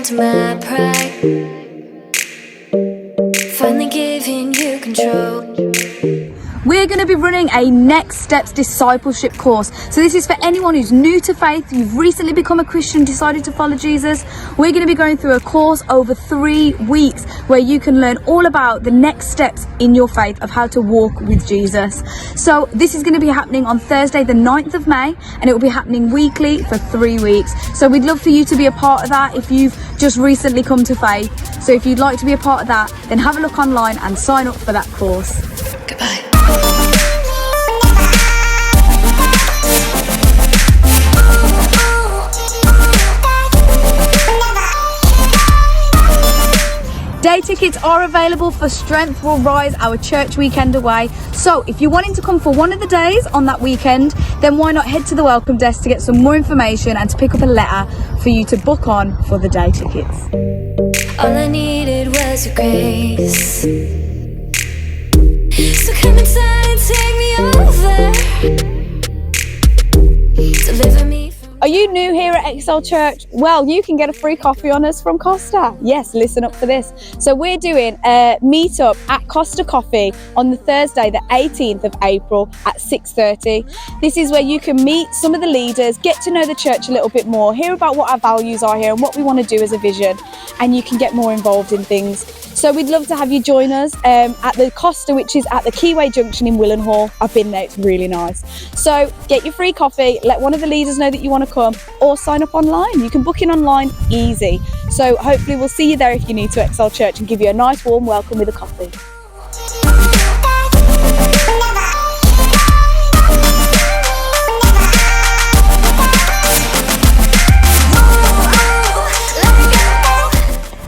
down to my pride, finally giving you control. We're going to be running a Next Steps discipleship course. So this is for anyone who's new to faith, you've recently become a Christian, decided to follow Jesus. We're going to be going through a course over 3 weeks where you can learn all about the next steps in your faith of how to walk with Jesus. So this is going to be happening on Thursday the 9th of May, and it will be happening weekly for 3 weeks. So we'd love for you to be a part of that if you've just recently come to faith. So if you'd like to be a part of that, then have a look online and sign up for that course. Goodbye. Day tickets are available for Strength Will Rise, our church weekend away. So if you're wanting to come for one of the days on that weekend, then why not head to the welcome desk to get some more information and to pick up a letter for you to book on for the day tickets. All I needed was your grace. So come inside and take me over. Deliver me from... Are you new here at Excel Church? Well, you can get a free coffee on us from Costa. Yes, listen up for this. So we're doing a meetup at Costa Coffee on the Thursday, the 18th of April at 6:30. This is where you can meet some of the leaders, get to know the church a little bit more, hear about what our values are here and what we want to do as a vision, and you can get more involved in things. So we'd love to have you join us at the Costa, which is at the Keyway Junction in Willenhall. I've been there, it's really nice. So get your free coffee, let one of the leaders know that you want to come, or sign up online. You can book in online, easy. So hopefully we'll see you there if you're new to Excel Church and give you a nice warm welcome with a coffee.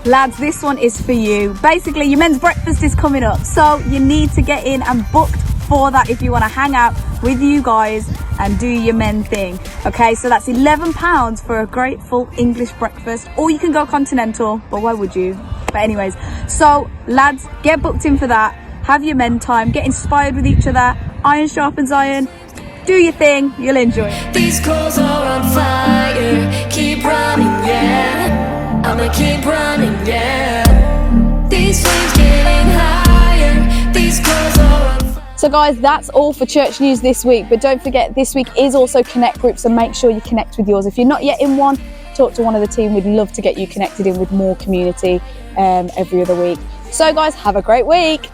Lads, this one is for you. Basically, your men's breakfast is coming up, so you need to get in and booked for that if you want to hang out with you guys and do your men thing. Okay, so that's £11 for a great full English breakfast, or you can go continental, but why would you? But anyways, so lads, get booked in for that. Have your men time, get inspired with each other. Iron sharpens iron. Do your thing, you'll enjoy it. These coals are on fire. Keep running, yeah. I'ma keep running, yeah. These flames getting higher. These coals are on fire. So guys, that's all for church news this week, but don't forget this week is also Connect Group, so make sure you connect with yours. If you're not yet in one, talk to one of the team. We'd love to get you connected in with more community every other week. So guys, have a great week.